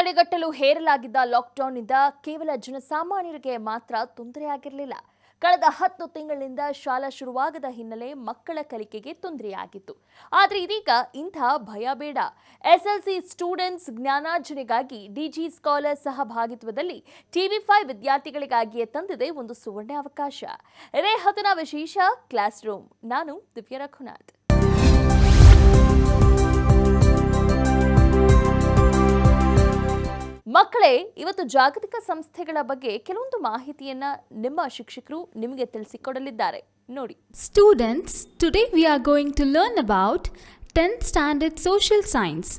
ತಡೆಗಟ್ಟಲು ಹೇರಲಾಗಿದ್ದ ಲಾಕ್ಡೌನ್ನಿಂದ ಕೇವಲ ಜನಸಾಮಾನ್ಯರಿಗೆ ಮಾತ್ರ ತೊಂದರೆಯಾಗಿರಲಿಲ್ಲ. ಕಳೆದ 10 ತಿಂಗಳಿನಿಂದ ಶಾಲಾ ಶುರುವಾಗದ ಹಿನ್ನೆಲೆ ಮಕ್ಕಳ ಕಲಿಕೆಗೆ ತೊಂದರೆಯಾಗಿತ್ತು. ಆದರೆ ಇದೀಗ ಇಂಥ ಭಯ ಬೇಡ. ಎಸ್ಎಲ್ಸಿ ಸ್ಟೂಡೆಂಟ್ಸ್ ಜ್ಞಾನಾರ್ಜನೆಗಾಗಿ ಡಿಜಿ ಸ್ಕಾಲರ್ ಸಹಭಾಗಿತ್ವದಲ್ಲಿ ಟಿವಿ5 ವಿದ್ಯಾರ್ಥಿಗಳಿಗಾಗಿಯೇ ತಂದಿದೆ ಒಂದು ಸುವರ್ಣ ಅವಕಾಶ. ಇದೇ ಹೊತ್ತಿನ ವಿಶೇಷ ಕ್ಲಾಸ್ ರೂಮ್. ನಾನು ದಿವ್ಯ ರಘುನಾಥ್. ಮಕ್ಕಳೇ, ಇವತ್ತು ಜಾಗತಿಕ ಸಂಸ್ಥೆಗಳ ಬಗ್ಗೆ ಕೆಲವೊಂದು ಮಾಹಿತಿಯನ್ನ ನಿಮ್ಮ ಶಿಕ್ಷಕರು ನಿಮಗೆ ತಿಳಿಸಿಕೊಡಲಿದ್ದಾರೆ. ನೋಡಿ. Students, today we are going to learn about 10th standard social science.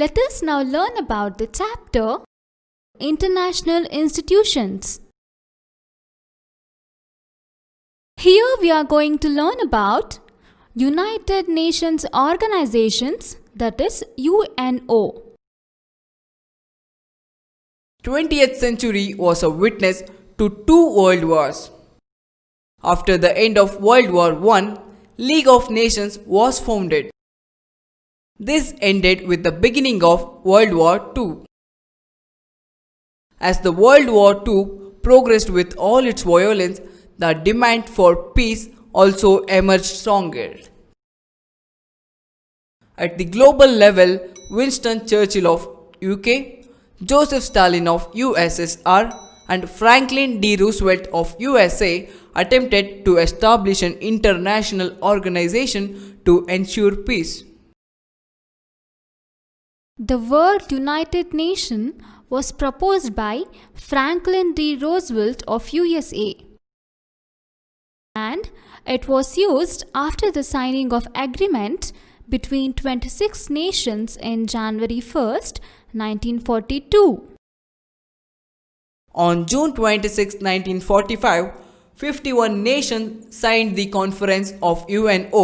Let us now learn about the chapter International Institutions. Here we are going to learn about United Nations organizations, that is UNO. 20th century was a witness to 2 world wars. After the end of World War I, League of Nations was founded. This ended with the beginning of World War II. As the World War II progressed with all its violence, the demand for peace also emerged stronger. At the global level, Winston Churchill of UK, Joseph Stalin of USSR and Franklin D. Roosevelt of USA attempted to establish an international organization to ensure peace. The word United Nations was proposed by Franklin D. Roosevelt of USA, and it was used after the signing of agreement between 26 nations in January 1st, 1942. On June 26, 1945, 51 nations signed the Conference of UNO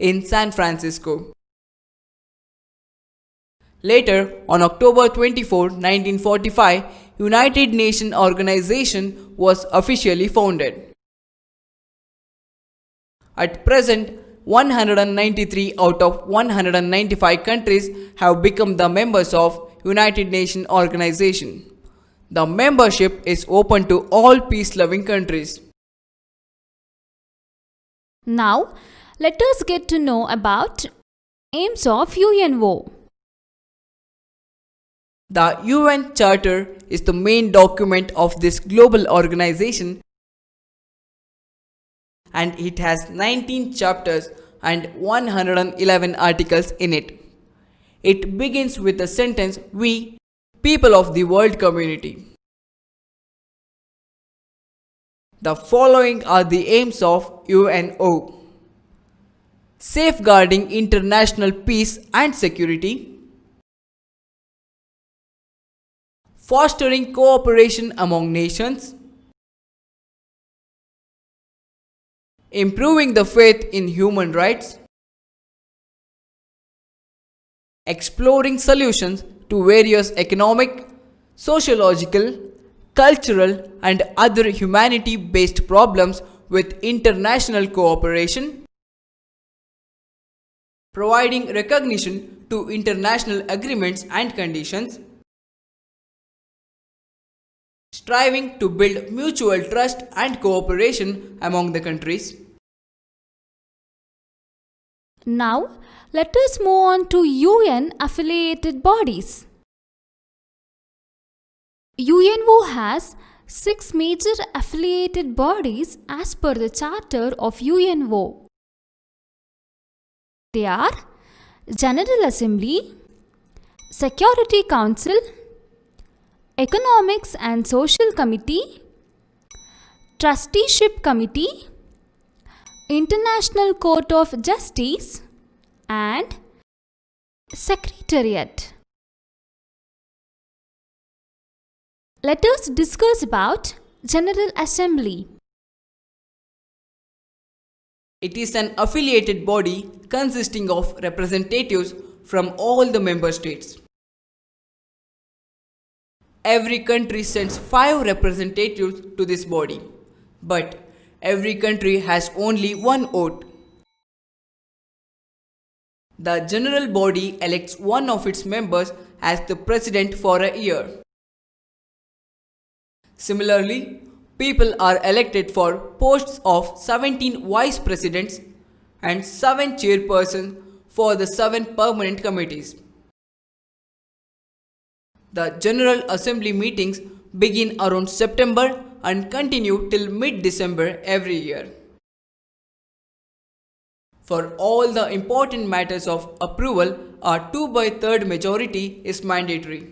in San Francisco. Later, on October 24, 1945, United Nations Organization was officially founded. At present, 193 out of 195 countries have become the members of United Nations Organization. The membership is open to all peace-loving countries. Now, let us get to know about aims of UNO. The UN Charter is the main document of this global organization, and it has 19 chapters and 111 articles in it. It begins with the sentence, "We, people of the world community." The following are the aims of UNO: safeguarding international peace and security, fostering cooperation among nations, improving the faith in human rights, exploring solutions to various economic, sociological, cultural, and other humanity-based problems with international cooperation, providing recognition to international agreements and conditions, striving to build mutual trust and cooperation among the countries. Now, let us move on to UN affiliated bodies. UNO has 6 major affiliated bodies as per the Charter of UNO. They are General Assembly, Security Council, Economics and Social Committee, Trusteeship Committee, International Court of Justice, and Secretariat. Let us discuss about General Assembly. It is an affiliated body consisting of representatives from all the member states. Every country sends 5 representatives to this body, but every country has only one vote. The general body elects one of its members as the president for a year. Similarly, people are elected for posts of 17 vice presidents and 7 chairpersons for the 7 permanent committees. The General Assembly meetings begin around September and continue till mid-December every year. For all the important matters of approval, a 2/3 majority is mandatory.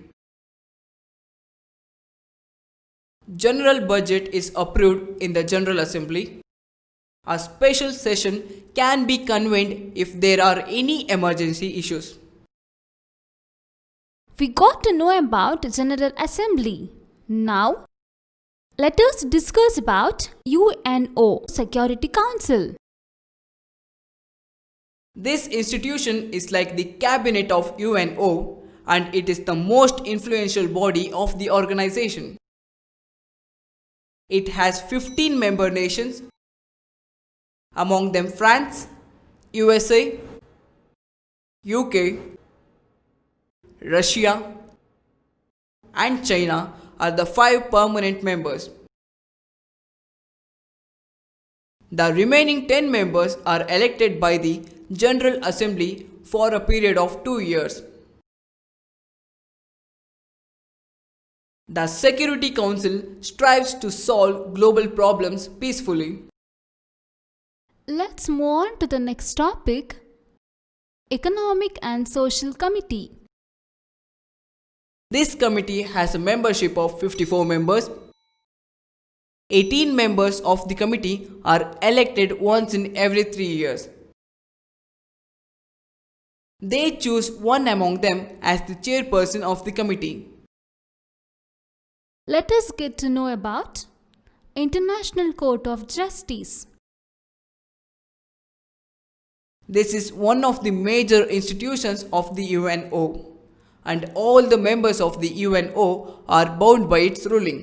General budget is approved in the General Assembly. A special session can be convened if there are any emergency issues. We got to know about General Assembly. Now, let us discuss about UNO, Security Council. This institution is like the cabinet of UNO and it is the most influential body of the organization. It has 15 member nations, among them France, USA, UK, Russia, and China are the 5 permanent members. The remaining 10 members are elected by the General Assembly for a period of 2 years. The Security Council strives to solve global problems peacefully. Let's move on to the next topic, Economic and Social Committee. This committee has a membership of 54 members. 18 members of the committee are elected once in every 3 years. They choose one among them as the chairperson of the committee. Let us get to know about International Court of Justice. This is one of the major institutions of the UNO, and all the members of the UNO are bound by its ruling.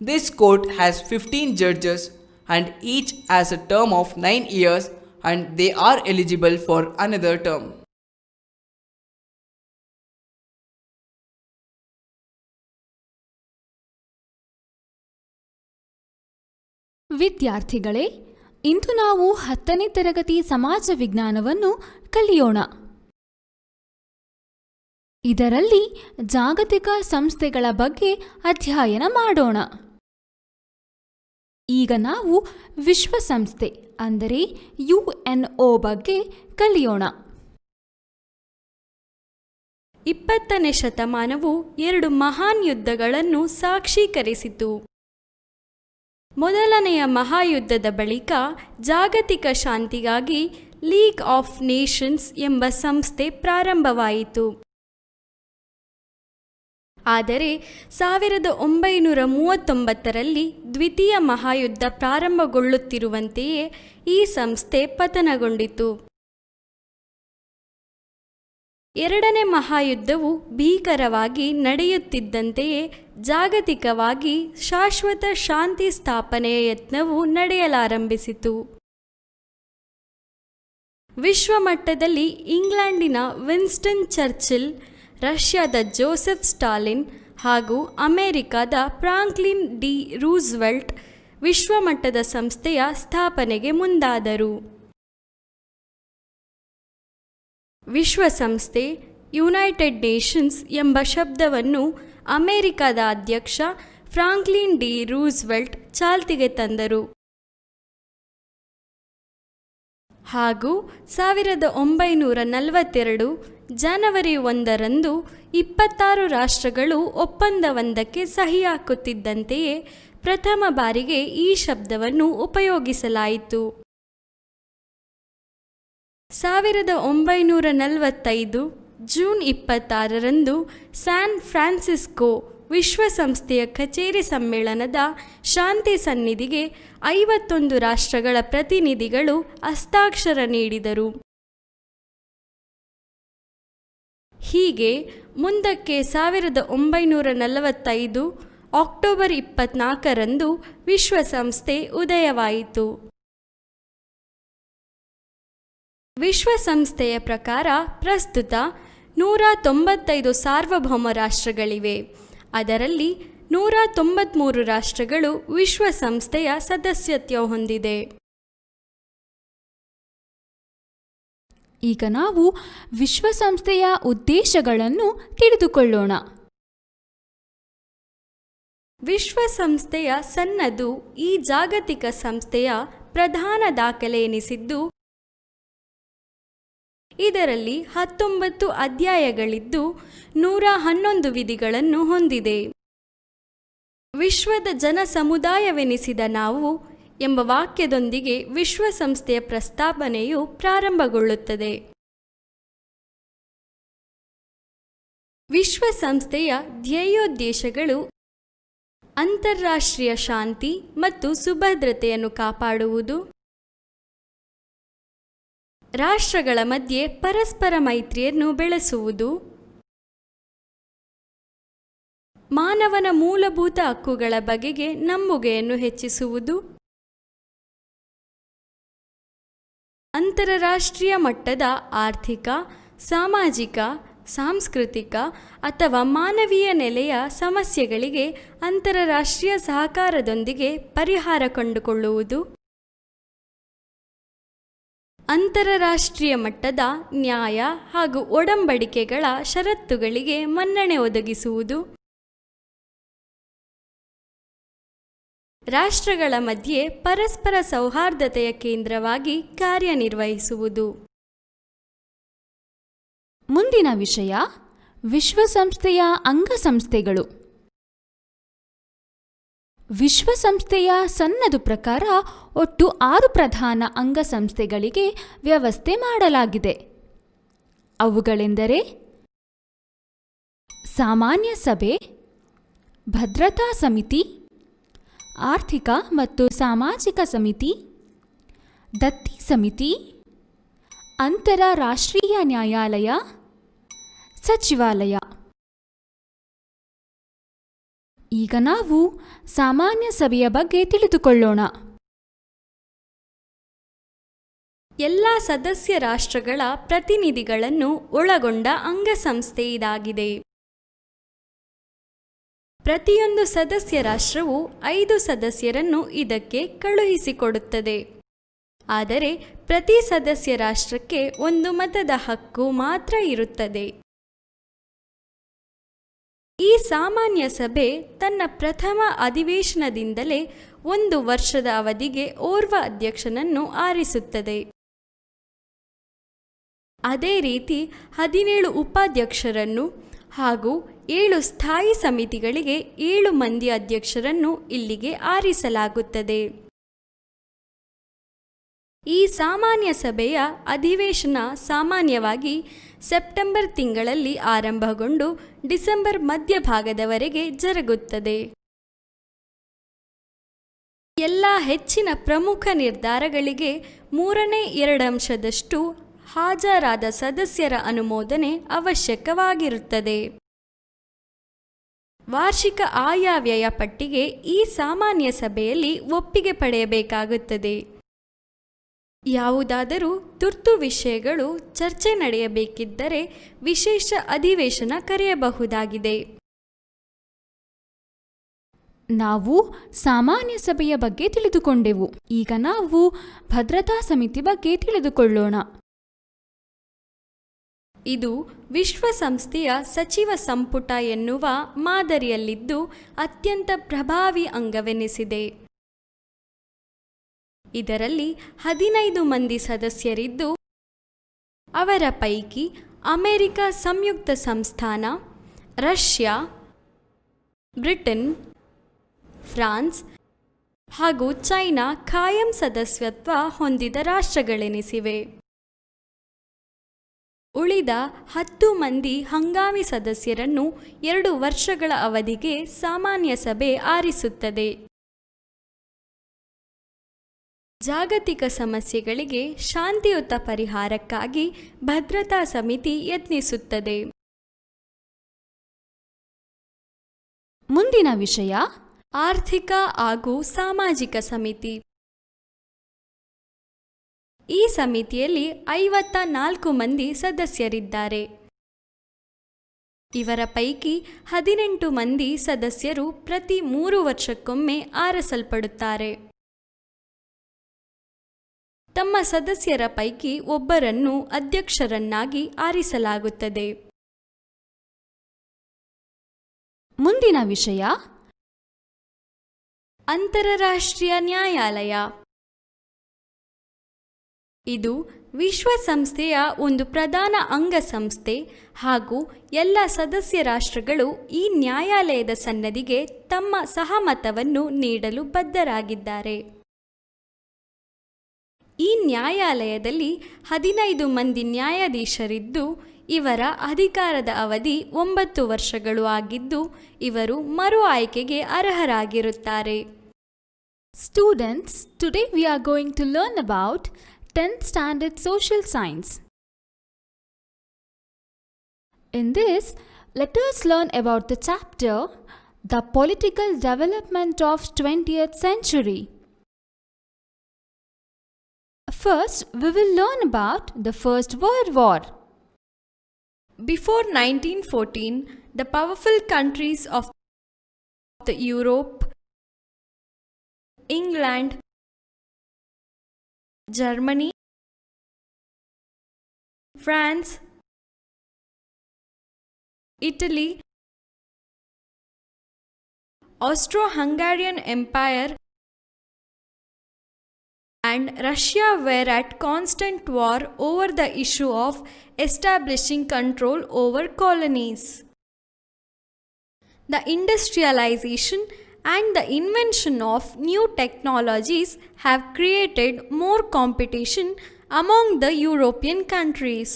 This court has 15 judges and each has a term of 9 years and they are eligible for another term. ವಿದ್ಯಾರ್ಥಿಗಳೇ, ಇಂದು ನಾವು 10ನೇ ತರಗತಿ ಸಮಾಜ ವಿಜ್ಞಾನವನ್ನು ಕಲಿಯೋಣ. ಇದರಲ್ಲಿ ಜಾಗತಿಕ ಸಂಸ್ಥೆಗಳ ಬಗ್ಗೆ ಅಧ್ಯಯನ ಮಾಡೋಣ. ಈಗ ನಾವು ವಿಶ್ವಸಂಸ್ಥೆ ಅಂದರೆ UNO ಬಗ್ಗೆ ಕಲಿಯೋಣ. 20ನೇ ಶತಮಾನವು 2 ಮಹಾನ್ ಯುದ್ಧಗಳನ್ನು ಸಾಕ್ಷೀಕರಿಸಿತು. ಮೊದಲನೆಯ ಮಹಾಯುದ್ಧದ ಬಳಿಕ ಜಾಗತಿಕ ಶಾಂತಿಗಾಗಿ ಲೀಗ್ ಆಫ್ ನೇಷನ್ಸ್ ಎಂಬ ಸಂಸ್ಥೆ ಪ್ರಾರಂಭವಾಯಿತು. ಆದರೆ 1939ರಲ್ಲಿ ದ್ವಿತೀಯ ಮಹಾಯುದ್ಧ ಪ್ರಾರಂಭಗೊಳ್ಳುತ್ತಿರುವಂತೆಯೇ ಈ ಸಂಸ್ಥೆ ಪತನಗೊಂಡಿತು. ಎರಡನೇ ಮಹಾಯುದ್ಧವು ಭೀಕರವಾಗಿ ನಡೆಯುತ್ತಿದ್ದಂತೆಯೇ ಜಾಗತಿಕವಾಗಿ ಶಾಶ್ವತ ಶಾಂತಿ ಸ್ಥಾಪನೆಯ ಯತ್ನವು ನಡೆಯಲಾರಂಭಿಸಿತು. ವಿಶ್ವಮಟ್ಟದಲ್ಲಿ ಇಂಗ್ಲೆಂಡಿನ ವಿನ್ಸ್ಟನ್ ಚರ್ಚಿಲ್, ರಷ್ಯಾದ ಜೋಸೆಫ್ ಸ್ಟಾಲಿನ್ ಹಾಗೂ ಅಮೆರಿಕದ ಫ್ರಾಂಕ್ಲಿನ್ ಡಿ ರೂಸ್ವೆಲ್ಟ್ ವಿಶ್ವಮಟ್ಟದ ಸಂಸ್ಥೆಯ ಸ್ಥಾಪನೆಗೆ ಮುಂದಾದರು. ವಿಶ್ವಸಂಸ್ಥೆ ಯುನೈಟೆಡ್ ನೇಷನ್ಸ್ ಎಂಬ ಶಬ್ದವನ್ನು ಅಮೆರಿಕದ ಅಧ್ಯಕ್ಷ ಫ್ರಾಂಕ್ಲಿನ್ ಡಿ ರೂಸ್ವೆಲ್ಟ್ ಚಾಲ್ತಿಗೆ ತಂದರು ಹಾಗೂ 1942 ಜನವರಿ 1ರಂದು 26 ರಾಷ್ಟ್ರಗಳು ಒಪ್ಪಂದವೊಂದಕ್ಕೆ ಸಹಿ ಹಾಕುತ್ತಿದ್ದಂತೆಯೇ ಪ್ರಥಮ ಬಾರಿಗೆ ಈ ಶಬ್ದವನ್ನು ಉಪಯೋಗಿಸಲಾಯಿತು. 1945 ಜೂನ್ 26ರಂದು ಸ್ಯಾನ್ ಫ್ರಾನ್ಸಿಸ್ಕೋ ವಿಶ್ವಸಂಸ್ಥೆಯ ಕಚೇರಿ ಸಮ್ಮೇಳನದ ಶಾಂತಿ ಸನ್ನಿಧಿಗೆ 51 ರಾಷ್ಟ್ರಗಳ ಪ್ರತಿನಿಧಿಗಳು ಹಸ್ತಾಕ್ಷರ ನೀಡಿದರು. ಹೀಗೆ ಮುಂದಕ್ಕೆ 1945 ಅಕ್ಟೋಬರ್ 24ರಂದು ವಿಶ್ವಸಂಸ್ಥೆ ಉದಯವಾಯಿತು. ವಿಶ್ವಸಂಸ್ಥೆಯ ಪ್ರಕಾರ ಪ್ರಸ್ತುತ 195 ಸಾರ್ವಭೌಮ ರಾಷ್ಟ್ರಗಳಿವೆ. ಅದರಲ್ಲಿ 193 ರಾಷ್ಟ್ರಗಳು ವಿಶ್ವಸಂಸ್ಥೆಯ ಸದಸ್ಯತ್ವ ಹೊಂದಿದೆ. ಈಗ ನಾವು ವಿಶ್ವಸಂಸ್ಥೆಯ ಉದ್ದೇಶಗಳನ್ನು ತಿಳಿದುಕೊಳ್ಳೋಣ. ವಿಶ್ವಸಂಸ್ಥೆಯ ಸನ್ನದು ಈ ಜಾಗತಿಕ ಸಂಸ್ಥೆಯ ಪ್ರಧಾನ ದಾಖಲೆ ಎನಿಸಿದ್ದು, ಇದರಲ್ಲಿ 19 ಅಧ್ಯಾಯಗಳಿದ್ದು 111 ವಿಧಿಗಳನ್ನು ಹೊಂದಿದೆ. ವಿಶ್ವದ ಜನ ಸಮುದಾಯವೆನಿಸಿದ ನಾವು ಎಂಬ ವಾಕ್ಯದೊಂದಿಗೆ ವಿಶ್ವಸಂಸ್ಥೆಯ ಪ್ರಸ್ತಾವನೆಯು ಪ್ರಾರಂಭಗೊಳ್ಳುತ್ತದೆ. ವಿಶ್ವಸಂಸ್ಥೆಯ ಧ್ಯೇಯೋದ್ದೇಶಗಳು ಅಂತಾರಾಷ್ಟ್ರೀಯ ಶಾಂತಿ ಮತ್ತು ಸುಭದ್ರತೆಯನ್ನು ಕಾಪಾಡುವುದು, ರಾಷ್ಟ್ರಗಳ ಮಧ್ಯೆ ಪರಸ್ಪರ ಮೈತ್ರಿಯನ್ನು ಬೆಳೆಸುವುದು, ಮಾನವನ ಮೂಲಭೂತ ಹಕ್ಕುಗಳ ಬಗೆಗೆ ನಂಬುಗೆಯನ್ನು ಹೆಚ್ಚಿಸುವುದು, ಅಂತರರಾಷ್ಟ್ರೀಯ ಮಟ್ಟದ ಆರ್ಥಿಕ, ಸಾಮಾಜಿಕ, ಸಾಂಸ್ಕೃತಿಕ ಅಥವಾ ಮಾನವೀಯ ನೆಲೆಯ ಸಮಸ್ಯೆಗಳಿಗೆ ಅಂತರರಾಷ್ಟ್ರೀಯ ಸಹಕಾರದೊಂದಿಗೆ ಪರಿಹಾರ ಕಂಡುಕೊಳ್ಳುವುದು, ಅಂತರರಾಷ್ಟ್ರೀಯ ಮಟ್ಟದ ನ್ಯಾಯ ಹಾಗೂ ಒಡಂಬಡಿಕೆಗಳ ಷರತ್ತುಗಳಿಗೆ ಮನ್ನಣೆ ಒದಗಿಸುವುದು, ರಾಷ್ಟ್ರಗಳ ಮಧ್ಯೆ ಪರಸ್ಪರ ಸೌಹಾರ್ದತೆಯ ಕೇಂದ್ರವಾಗಿ ಕಾರ್ಯನಿರ್ವಹಿಸುವುದು. ಮುಂದಿನ ವಿಷಯ ವಿಶ್ವಸಂಸ್ಥೆಯ ಅಂಗಸಂಸ್ಥೆಗಳು. ವಿಶ್ವಸಂಸ್ಥೆಯ ಸನ್ನದು ಪ್ರಕಾರ ಒಟ್ಟು 6 ಪ್ರಧಾನ ಅಂಗಸಂಸ್ಥೆಗಳಿಗೆ ವ್ಯವಸ್ಥೆ ಮಾಡಲಾಗಿದೆ. ಅವುಗಳೆಂದರೆ ಸಾಮಾನ್ಯ ಸಭೆ, ಭದ್ರತಾ ಸಮಿತಿ, ಆರ್ಥಿಕ ಮತ್ತು ಸಾಮಾಜಿಕ ಸಮಿತಿ, ದತ್ತಿ ಸಮಿತಿ, ಅಂತರರಾಷ್ಟ್ರೀಯ ನ್ಯಾಯಾಲಯ, ಸಚಿವಾಲಯ. ಈಗ ನಾವು ಸಾಮಾನ್ಯ ಸಭೆಯ ಬಗ್ಗೆ ತಿಳಿದುಕೊಳ್ಳೋಣ. ಎಲ್ಲ ಸದಸ್ಯ ರಾಷ್ಟ್ರಗಳ ಪ್ರತಿನಿಧಿಗಳನ್ನು ಒಳಗೊಂಡ ಅಂಗಸಂಸ್ಥೆ ಇದಾಗಿದೆ. ಪ್ರತಿಯೊಂದು ಸದಸ್ಯ ರಾಷ್ಟ್ರವು 5 ಸದಸ್ಯರನ್ನು ಇದಕ್ಕೆ ಕಳುಹಿಸಿಕೊಡುತ್ತದೆ. ಆದರೆ ಪ್ರತಿ ಸದಸ್ಯ ರಾಷ್ಟ್ರಕ್ಕೆ 1 ಮತದ ಹಕ್ಕು ಮಾತ್ರ ಇರುತ್ತದೆ. ಈ ಸಾಮಾನ್ಯ ಸಭೆ ತನ್ನ ಪ್ರಥಮ ಅಧಿವೇಶನದಿಂದಲೇ 1 ವರ್ಷದ ಅವಧಿಗೆ ಓರ್ವ ಅಧ್ಯಕ್ಷನನ್ನು ಆರಿಸುತ್ತದೆ. ಅದೇ ರೀತಿ 17 ಉಪಾಧ್ಯಕ್ಷರನ್ನು ಹಾಗೂ 7 ಸ್ಥಾಯಿ ಸಮಿತಿಗಳಿಗೆ 7 ಮಂದಿ ಅಧ್ಯಕ್ಷರನ್ನು ಇಲ್ಲಿಗೆ ಆರಿಸಲಾಗುತ್ತದೆ. ಈ ಸಾಮಾನ್ಯ ಸಭೆಯ ಅಧಿವೇಶನ ಸಾಮಾನ್ಯವಾಗಿ ಸೆಪ್ಟೆಂಬರ್ ತಿಂಗಳಲ್ಲಿ ಆರಂಭಗೊಂಡು ಡಿಸೆಂಬರ್ ಮಧ್ಯಭಾಗದವರೆಗೆ ಜರುಗುತ್ತದೆ. ಎಲ್ಲ ಹೆಚ್ಚಿನ ಪ್ರಮುಖ ನಿರ್ಧಾರಗಳಿಗೆ 3/2 ಹಾಜರಾದ ಸದಸ್ಯರ ಅನುಮೋದನೆ ಅವಶ್ಯಕವಾಗಿರುತ್ತದೆ. ವಾರ್ಷಿಕ ಆಯವ್ಯಯ ಪಟ್ಟಿಗೆ ಈ ಸಾಮಾನ್ಯ ಸಭೆಯಲ್ಲಿ ಒಪ್ಪಿಗೆ ಪಡೆಯಬೇಕಾಗುತ್ತದೆ. ಯಾವುದಾದರೂ ತುರ್ತು ವಿಷಯಗಳು ಚರ್ಚೆ ನಡೆಯಬೇಕಿದ್ದರೆ ವಿಶೇಷ ಅಧಿವೇಶನ ಕರೆಯಬಹುದಾಗಿದೆ. ನಾವು ಸಾಮಾನ್ಯ ಸಭೆಯ ಬಗ್ಗೆ ತಿಳಿದುಕೊಂಡೆವು. ಈಗ ನಾವು ಭದ್ರತಾ ಸಮಿತಿ ಬಗ್ಗೆ ತಿಳಿದುಕೊಳ್ಳೋಣ. ಇದು ವಿಶ್ವಸಂಸ್ಥೆಯ ಸಚಿವ ಸಂಪುಟ ಎನ್ನುವ ಮಾದರಿಯಲ್ಲಿದ್ದು ಅತ್ಯಂತ ಪ್ರಭಾವಿ ಅಂಗವೆನಿಸಿದೆ. ಇದರಲ್ಲಿ 15 ಮಂದಿ ಸದಸ್ಯರಿದ್ದು, ಅವರ ಪೈಕಿ ಅಮೆರಿಕ ಸಂಯುಕ್ತ ಸಂಸ್ಥಾನ, ರಷ್ಯಾ, ಬ್ರಿಟನ್, ಫ್ರಾನ್ಸ್ ಹಾಗೂ ಚೈನಾ ಕಾಯಂ ಸದಸ್ಯತ್ವ ಹೊಂದಿದ ರಾಷ್ಟ್ರಗಳೆನಿಸಿವೆ. ಉಳಿದ 10 ಮಂದಿ ಹಂಗಾಮಿ ಸದಸ್ಯರನ್ನು 2 ವರ್ಷಗಳ ಅವಧಿಗೆ ಸಾಮಾನ್ಯ ಸಭೆ ಆರಿಸುತ್ತದೆ. ಜಾಗತಿಕ ಸಮಸ್ಯೆಗಳಿಗೆ ಶಾಂತಿಯುತ ಪರಿಹಾರಕ್ಕಾಗಿ ಭದ್ರತಾ ಸಮಿತಿ ಯತ್ನಿಸುತ್ತದೆ. ಮುಂದಿನ ವಿಷಯ ಆರ್ಥಿಕ ಹಾಗೂ ಸಾಮಾಜಿಕ ಸಮಿತಿ. ಈ ಸಮಿತಿಯಲ್ಲಿ 54 ಮಂದಿ ಸದಸ್ಯರಿದ್ದಾರೆ. ಇವರ ಪೈಕಿ 18 ಮಂದಿ ಸದಸ್ಯರು ಪ್ರತಿ 3 ವರ್ಷಕ್ಕೊಮ್ಮೆ ಆರಿಸಲ್ಪಡುತ್ತಾರೆ. ತಮ್ಮ ಸದಸ್ಯರ ಪೈಕಿ ಒಬ್ಬರನ್ನು ಅಧ್ಯಕ್ಷರನ್ನಾಗಿ ಆರಿಸಲಾಗುತ್ತದೆ. ಮುಂದಿನ ವಿಷಯ ಅಂತಾರಾಷ್ಟ್ರೀಯ ನ್ಯಾಯಾಲಯ. ಇದು ವಿಶ್ವಸಂಸ್ಥೆಯ ಒಂದು ಪ್ರಧಾನ ಅಂಗಸಂಸ್ಥೆ ಹಾಗೂ ಎಲ್ಲ ಸದಸ್ಯ ರಾಷ್ಟ್ರಗಳು ಈ ನ್ಯಾಯಾಲಯದ ಸನ್ನದಿಗೆ ತಮ್ಮ ಸಹಮತವನ್ನು ನೀಡಲು ಬದ್ಧರಾಗಿದ್ದಾರೆ. ಈ ನ್ಯಾಯಾಲಯದಲ್ಲಿ 15 ಮಂದಿ ನ್ಯಾಯಾಧೀಶರಿದ್ದು ಇವರ ಅಧಿಕಾರದ ಅವಧಿ 9 ವರ್ಷಗಳು ಆಗಿದ್ದು ಇವರು ಮರು ಆಯ್ಕೆಗೆ ಅರ್ಹರಾಗಿರುತ್ತಾರೆ. Students, today we are going to learn about 10th Standard Social Science. In this, let us learn about the chapter The Political Development of 20th Century. First, we will learn about the First World War. Before 1914, the powerful countries of the Europe, England, Germany, France, Italy, Austro-Hungarian Empire, and Russia were at constant war over the issue of establishing control over colonies. The industrialization and the invention of new technologies have created more competition among the European countries.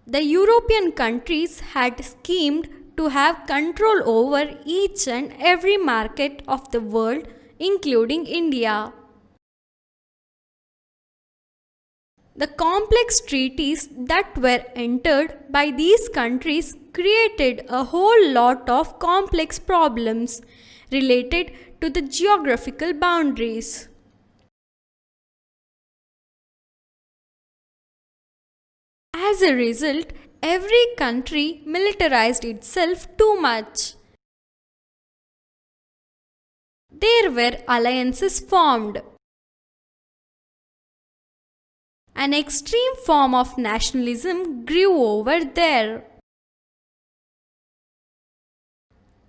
The European countries had schemed to have control over each and every market of the world, including India. The complex treaties that were entered by these countries created a whole lot of complex problems related to the geographical boundaries. As a result, every country militarized itself too much. There were alliances formed. An extreme form of nationalism grew over there.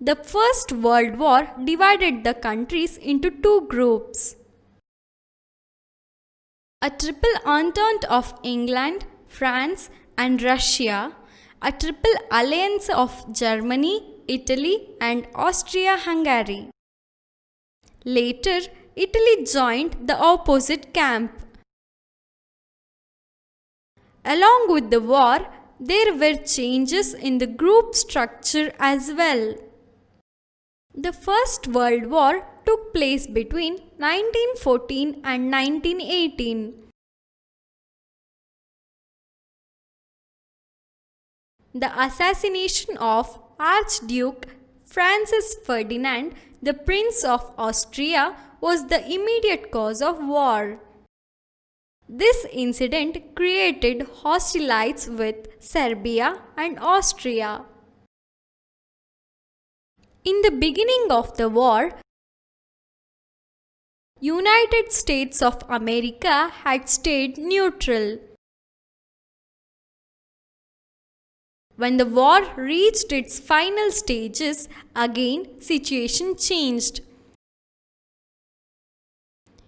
The First World War divided the countries into 2 groups. A triple entente of England, France, and Russia, a triple alliance of Germany, Italy, and Austria-Hungary. Later, Italy joined the opposite camp. Along with the war, there were changes in the group structure as well. The First World War took place between 1914 and 1918. The assassination of Archduke Francis Ferdinand, the Prince of Austria, was the immediate cause of war. This incident created hostilities with Serbia and Austria. In the beginning of the war, United States of America had stayed neutral. When the war reached its final stages, again situation changed.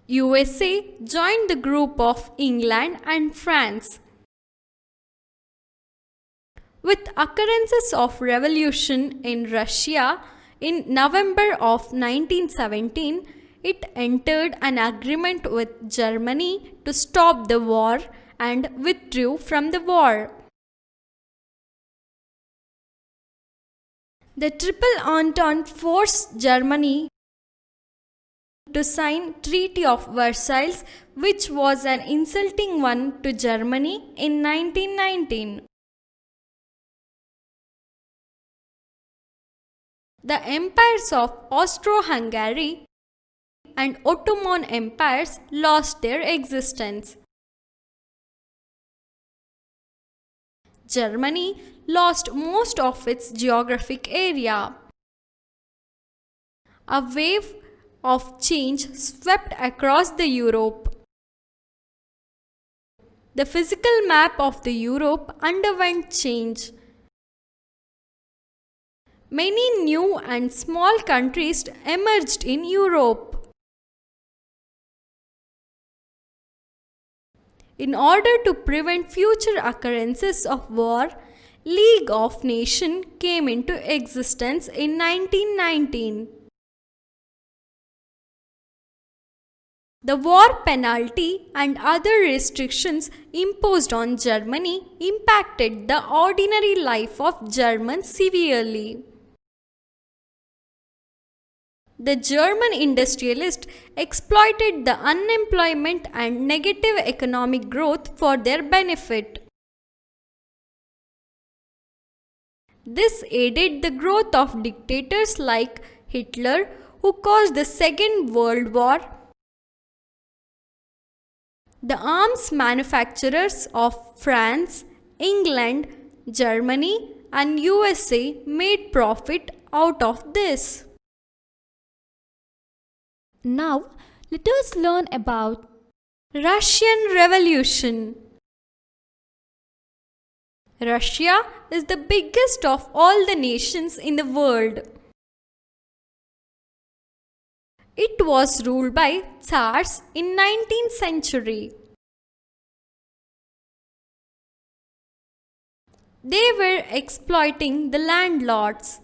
USA joined the group of England and France. With occurrences of revolution in Russia in November of 1917, it entered an agreement with Germany to stop the war and withdrew from the war. The Triple Entente forced Germany to sign Treaty of Versailles, which was an insulting one to Germany in 1919. The empires of Austro-Hungary, and Ottoman empires lost their existence. Germany lost most of its geographic area. A wave of change swept across the Europe. The physical map of the Europe underwent change. Many new and small countries emerged in Europe. In order to prevent future occurrences of war, League of Nations came into existence in 1919. The war penalty and other restrictions imposed on Germany impacted the ordinary life of Germans severely. The German industrialists exploited the unemployment and negative economic growth for their benefit. This aided the growth of dictators like Hitler, who caused the Second World War. The arms manufacturers of France, England, Germany, and USA made profit out of this. Now, let us learn about Russian Revolution. Russia is the biggest of all the nations in the world. It was ruled by Tsars in 19th century. They were exploiting the landlords.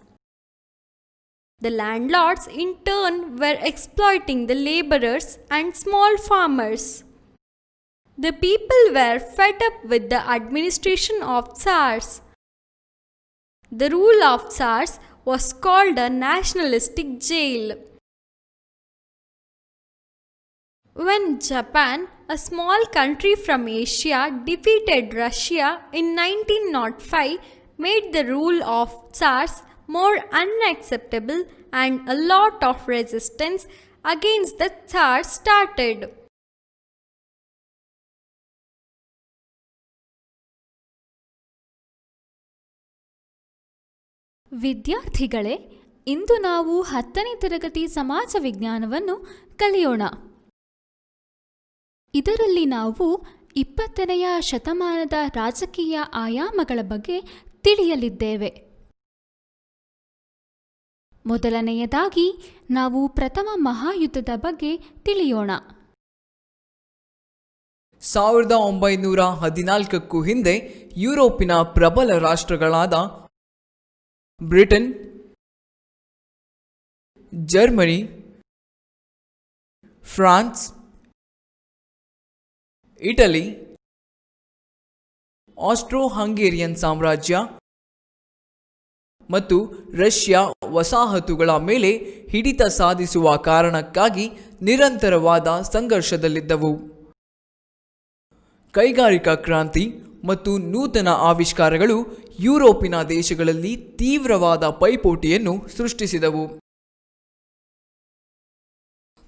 The landlords in turn were exploiting the laborers and small farmers. The people were fed up with the administration of Tsars. The rule of Tsars was called a nationalistic jail. When Japan, a small country from Asia, defeated Russia in 1905, made the rule of Tsars more unacceptable, and a lot of resistance against the Tsar started. ವಿದ್ಯಾರ್ಥಿಗಳೇ, ಇಂದು ನಾವು 10ನೇ ತರಗತಿ ಸಮಾಜ ವಿಜ್ಞಾನವನ್ನು ಕಲಿಯೋಣ. ಇದರಲ್ಲಿ ನಾವು 20ನೆಯ ಶತಮಾನದ ರಾಜಕೀಯ ಆಯಾಮಗಳ ಬಗ್ಗೆ ತಿಳಿಯಲಿದ್ದೇವೆ. ಮೊದಲನೆಯದಾಗಿ ನಾವು ಪ್ರಥಮ ಮಹಾಯುದ್ಧದ ಬಗ್ಗೆ ತಿಳಿಯೋಣ. 1914ಕ್ಕೂ ಹಿಂದೆ ಯುರೋಪಿನ ಪ್ರಬಲ ರಾಷ್ಟ್ರಗಳಾದ Britain, Germany, France, Italy, Austro Hungarian ಸಾಮ್ರಾಜ್ಯ ಮತ್ತು ರಷ್ಯಾ ವಸಾಹತುಗಳ ಮೇಲೆ ಹಿಡಿತ ಸಾಧಿಸುವ ಕಾರಣಕ್ಕಾಗಿ ನಿರಂತರವಾದ ಸಂಘರ್ಷದಲ್ಲಿದ್ದವು. ಕೈಗಾರಿಕಾ ಕ್ರಾಂತಿ ಮತ್ತು ನೂತನ ಆವಿಷ್ಕಾರಗಳು ಯುರೋಪಿನ ದೇಶಗಳಲ್ಲಿ ತೀವ್ರವಾದ ಪೈಪೋಟಿಯನ್ನು ಸೃಷ್ಟಿಸಿದವು.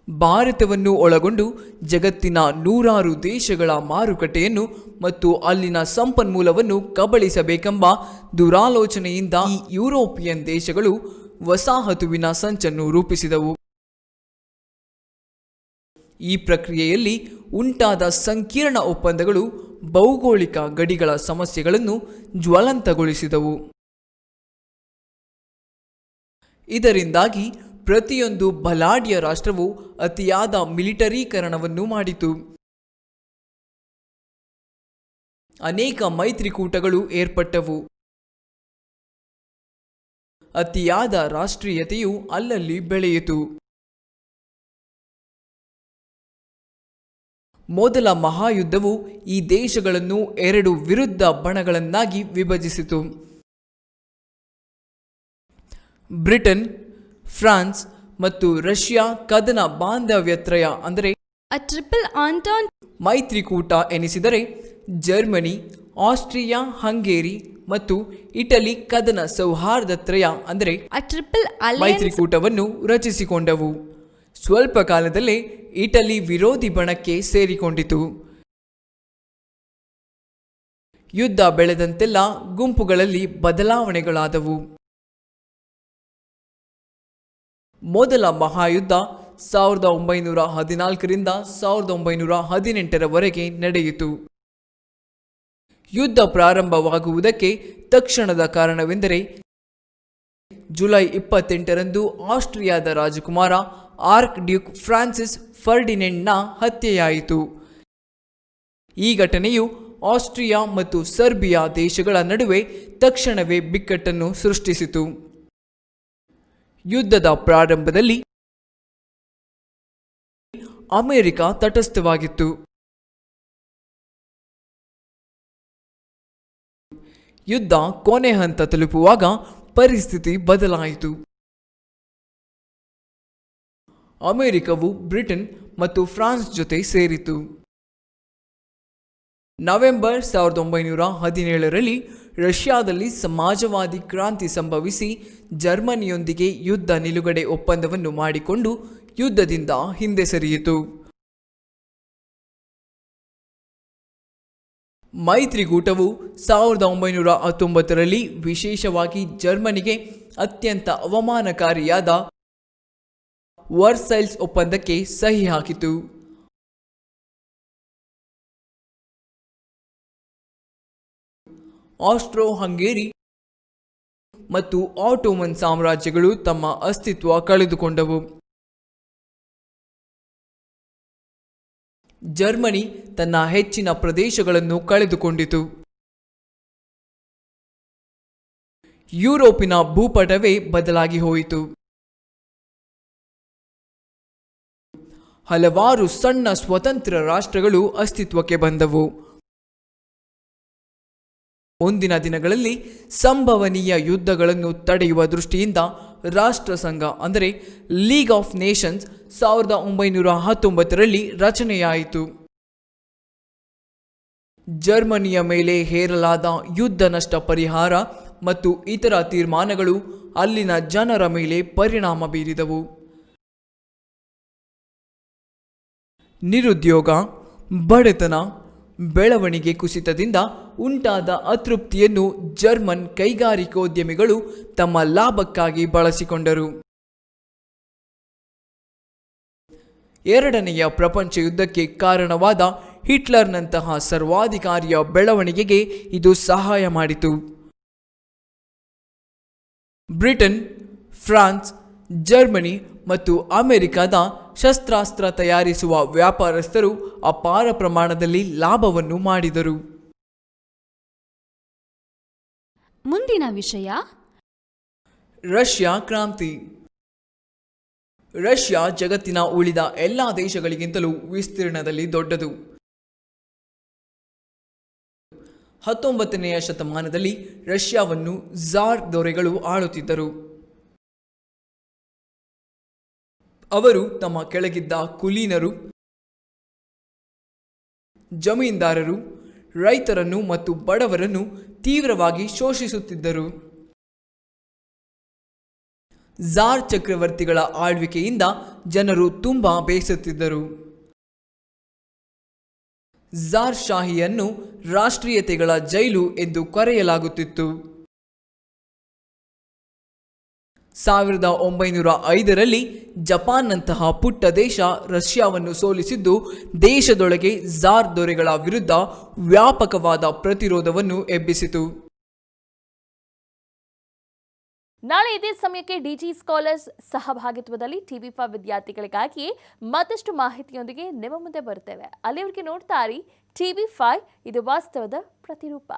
ಭಾರತವನ್ನು ಒಳಗೊಂಡು ಜಗತ್ತಿನ 100 ದೇಶಗಳ ಮಾರುಕಟ್ಟೆಯನ್ನು ಮತ್ತು ಅಲ್ಲಿನ ಸಂಪನ್ಮೂಲವನ್ನು ಕಬಳಿಸಬೇಕೆಂಬ ದುರಾಲೋಚನೆಯಿಂದ ಈ ಯುರೋಪಿಯನ್ ದೇಶಗಳು ವಸಾಹತುವಿನ ಸಂಚನ್ನು ರೂಪಿಸಿದವು. ಈ ಪ್ರಕ್ರಿಯೆಯಲ್ಲಿ ಉಂಟಾದ ಸಂಕೀರ್ಣ ಒಪ್ಪಂದಗಳು ಭೌಗೋಳಿಕ ಗಡಿಗಳ ಸಮಸ್ಯೆಗಳನ್ನು ಜ್ವಲಂತಗೊಳಿಸಿದವು. ಇದರಿಂದಾಗಿ ಪ್ರತಿಯೊಂದು ಬಲಾಢ್ಯ ರಾಷ್ಟ್ರವು ಅತಿಯಾದ ಮಿಲಿಟರೀಕರಣವನ್ನು ಮಾಡಿತು. ಅನೇಕ ಮೈತ್ರಿಕೂಟಗಳು ಏರ್ಪಟ್ಟವು. ಅತಿಯಾದ ರಾಷ್ಟ್ರೀಯತೆಯು ಅಲ್ಲಲ್ಲಿ ಬೆಳೆಯಿತು. ಮೊದಲ ಮಹಾಯುದ್ಧವು ಈ ದೇಶಗಳನ್ನು 2 ವಿರುದ್ಧ ಬಣಗಳನ್ನಾಗಿ ವಿಭಜಿಸಿತು. ಬ್ರಿಟನ್, ಫ್ರಾನ್ಸ್ ಮತ್ತು ರಷ್ಯಾ ಕದನ ಬಾಂಧವ್ಯತ್ರಯ ಅಂದರೆ ಟ್ರಿಪಲ್ ಆಂಟಾಂಟ್ ಮೈತ್ರಿಕೂಟ ಎನಿಸಿದರೆ, ಜರ್ಮನಿ, ಆಸ್ಟ್ರಿಯಾ ಹಂಗೇರಿ ಮತ್ತು ಇಟಲಿ ಕದನ ಸೌಹಾರ್ದತ್ರಯ ಅಂದರೆ ಟ್ರಿಪಲ್ ಮೈತ್ರಿಕೂಟವನ್ನು ರಚಿಸಿಕೊಂಡವು. ಸ್ವಲ್ಪ ಕಾಲದಲ್ಲೇ ಇಟಲಿ ವಿರೋಧಿ ಬಣಕ್ಕೆ ಸೇರಿಕೊಂಡಿತು. ಯುದ್ಧ ಬೆಳೆದಂತೆಲ್ಲ ಗುಂಪುಗಳಲ್ಲಿ ಬದಲಾವಣೆಗಳಾದವು. ಮೊದಲ ಮಹಾಯುದ್ಧ 1914ರಿಂದ 1918ರವರೆಗೆ ನಡೆಯಿತು. ಯುದ್ಧ ಪ್ರಾರಂಭವಾಗುವುದಕ್ಕೆ ತಕ್ಷಣದ ಕಾರಣವೆಂದರೆ ಜುಲೈ 28ರಂದು ಆಸ್ಟ್ರಿಯಾದ ರಾಜಕುಮಾರ ಆರ್ಕ್ ಡ್ಯೂಕ್ ಫ್ರಾನ್ಸಿಸ್ ಫರ್ಡಿನೆಂಡ್ನ ಹತ್ಯೆಯಾಯಿತು. ಈ ಘಟನೆಯು ಆಸ್ಟ್ರಿಯಾ ಮತ್ತು ಸರ್ಬಿಯಾ ದೇಶಗಳ ನಡುವೆ ತಕ್ಷಣವೇ ಬಿಕ್ಕಟ್ಟನ್ನು ಸೃಷ್ಟಿಸಿತು. ಯುದ್ಧದ ಪ್ರಾರಂಭದಲ್ಲಿ ಅಮೆರಿಕ ತಟಸ್ಥವಾಗಿತ್ತು. ಯುದ್ಧ ಕೊನೆ ಹಂತ ತಲುಪುವಾಗ ಪರಿಸ್ಥಿತಿ ಬದಲಾಯಿತು. ಅಮೆರಿಕವು ಬ್ರಿಟನ್ ಮತ್ತು ಫ್ರಾನ್ಸ್ ಜೊತೆ ಸೇರಿತು. ನವೆಂಬರ್ 1917ರಲ್ಲಿ ರಷ್ಯಾದಲ್ಲಿ ಸಮಾಜವಾದಿ ಕ್ರಾಂತಿ ಸಂಭವಿಸಿ ಜರ್ಮನಿಯೊಂದಿಗೆ ಯುದ್ಧ ನಿಲುಗಡೆ ಒಪ್ಪಂದವನ್ನು ಮಾಡಿಕೊಂಡು ಯುದ್ಧದಿಂದ ಹಿಂದೆ ಸರಿಯಿತು. ಮೈತ್ರಿಕೂಟವು 1919ರಲ್ಲಿ ವಿಶೇಷವಾಗಿ ಜರ್ಮನಿಗೆ ಅತ್ಯಂತ ಅವಮಾನಕಾರಿಯಾದ ವರ್ಸೈಲ್ಸ್ ಒಪ್ಪಂದಕ್ಕೆ ಸಹಿ ಹಾಕಿತು. ಆಸ್ಟ್ರೋ ಹಂಗೇರಿ ಮತ್ತು ಆಟೋಮನ್ ಸಾಮ್ರಾಜ್ಯಗಳು ತಮ್ಮ ಅಸ್ತಿತ್ವ ಕಳೆದುಕೊಂಡವು. ಜರ್ಮನಿ ತನ್ನ ಹೆಚ್ಚಿನ ಪ್ರದೇಶಗಳನ್ನು ಕಳೆದುಕೊಂಡಿತು. ಯುರೋಪಿನ ಭೂಪಟವೇ ಬದಲಾಗಿ ಹೋಯಿತು. ಹಲವಾರು ಸಣ್ಣ ಸ್ವತಂತ್ರ ರಾಷ್ಟ್ರಗಳು ಅಸ್ತಿತ್ವಕ್ಕೆ ಬಂದವು. ಮುಂದಿನ ದಿನಗಳಲ್ಲಿ ಸಂಭವನೀಯ ಯುದ್ಧಗಳನ್ನು ತಡೆಯುವ ದೃಷ್ಟಿಯಿಂದ ರಾಷ್ಟ್ರಸಂಘ ಅಂದರೆ ಲೀಗ್ ಆಫ್ ನೇಷನ್ಸ್ 1919ರಲ್ಲಿ ರಚನೆಯಾಯಿತು. ಜರ್ಮನಿಯ ಮೇಲೆ ಹೇರಲಾದ ಯುದ್ಧ ನಷ್ಟ ಪರಿಹಾರ ಮತ್ತು ಇತರ ತೀರ್ಮಾನಗಳು ಅಲ್ಲಿನ ಜನರ ಮೇಲೆ ಪರಿಣಾಮ ಬೀರಿದವು. ನಿರುದ್ಯೋಗ, ಬಡತನ, ಬೆಳವಣಿಗೆ ಕುಸಿತದಿಂದ ಉಂಟಾದ ಅತೃಪ್ತಿಯನ್ನು ಜರ್ಮನ್ ಕೈಗಾರಿಕೋದ್ಯಮಿಗಳು ತಮ್ಮ ಲಾಭಕ್ಕಾಗಿ ಬಳಸಿಕೊಂಡರು. ಎರಡನೆಯ ಪ್ರಪಂಚ ಯುದ್ಧಕ್ಕೆ ಕಾರಣವಾದ ಹಿಟ್ಲರ್ನಂತಹ ಸರ್ವಾಧಿಕಾರಿಯ ಬೆಳವಣಿಗೆಗೆ ಇದು ಸಹಾಯ ಮಾಡಿತು. ಬ್ರಿಟನ್, ಫ್ರಾನ್ಸ್, ಜರ್ಮನಿ ಮತ್ತು ಅಮೆರಿಕದ ಶಸ್ತ್ರಾಸ್ತ್ರ ತಯಾರಿಸುವ ವ್ಯಾಪಾರಸ್ಥರು ಅಪಾರ ಪ್ರಮಾಣದಲ್ಲಿ ಲಾಭವನ್ನು ಮಾಡಿದರು. ಮುಂದಿನ ವಿಷಯ ರಷ್ಯಾ ಕ್ರಾಂತಿ. ರಷ್ಯಾ ಜಗತ್ತಿನ ಉಳಿದ ಎಲ್ಲ ದೇಶಗಳಿಗಿಂತಲೂ ವಿಸ್ತೀರ್ಣದಲ್ಲಿ ದೊಡ್ಡದು. 19ನೇ ಶತಮಾನದಲ್ಲಿ ರಷ್ಯಾವನ್ನು ಝಾರ್ ದೊರೆಗಳು ಆಳುತ್ತಿದ್ದರು. ಅವರು ತಮ್ಮ ಕೆಳಗಿದ್ದ ಕುಲೀನರು, ಜಮೀನ್ದಾರರು, ರೈತರನ್ನು ಮತ್ತು ಬಡವರನ್ನು ತೀವ್ರವಾಗಿ ಶೋಷಿಸುತ್ತಿದ್ದರು. ಝಾರ್ ಚಕ್ರವರ್ತಿಗಳ ಆಳ್ವಿಕೆಯಿಂದ ಜನರು ತುಂಬಾ ಬೇಸತ್ತಿದ್ದರು. ಝಾರ್ ಶಾಹಿಯನ್ನು ರಾಷ್ಟ್ರೀಯತೆಗಳ ಜೈಲು ಎಂದು ಕರೆಯಲಾಗುತ್ತಿತ್ತು. 1905ರಲ್ಲಿ ಜಪಾನ್ನಂತಹ ಪುಟ್ಟ ದೇಶ ರಷ್ಯಾವನ್ನು ಸೋಲಿಸಿದ್ದು ದೇಶದೊಳಗೆ ಝಾರ್ ದೊರೆಗಳ ವಿರುದ್ಧ ವ್ಯಾಪಕವಾದ ಪ್ರತಿರೋಧವನ್ನು ಎಬ್ಬಿಸಿತು. ನಾಳೆ ಇದೇ ಸಮಯಕ್ಕೆ ಡಿಜಿ ಸ್ಕಾಲರ್ಸ್ ಸಹಭಾಗಿತ್ವದಲ್ಲಿ TV5 ವಿದ್ಯಾರ್ಥಿಗಳಿಗಾಗಿ ಮತ್ತಷ್ಟು ಮಾಹಿತಿಯೊಂದಿಗೆ ನಿಮ್ಮ ಮುಂದೆ ಬರುತ್ತೇವೆ. ಅಲ್ಲಿವರೆಗೆ ನೋಡ್ತಾ ಇರಿ TV5, ಇದು ವಾಸ್ತವದ ಪ್ರತಿರೂಪ.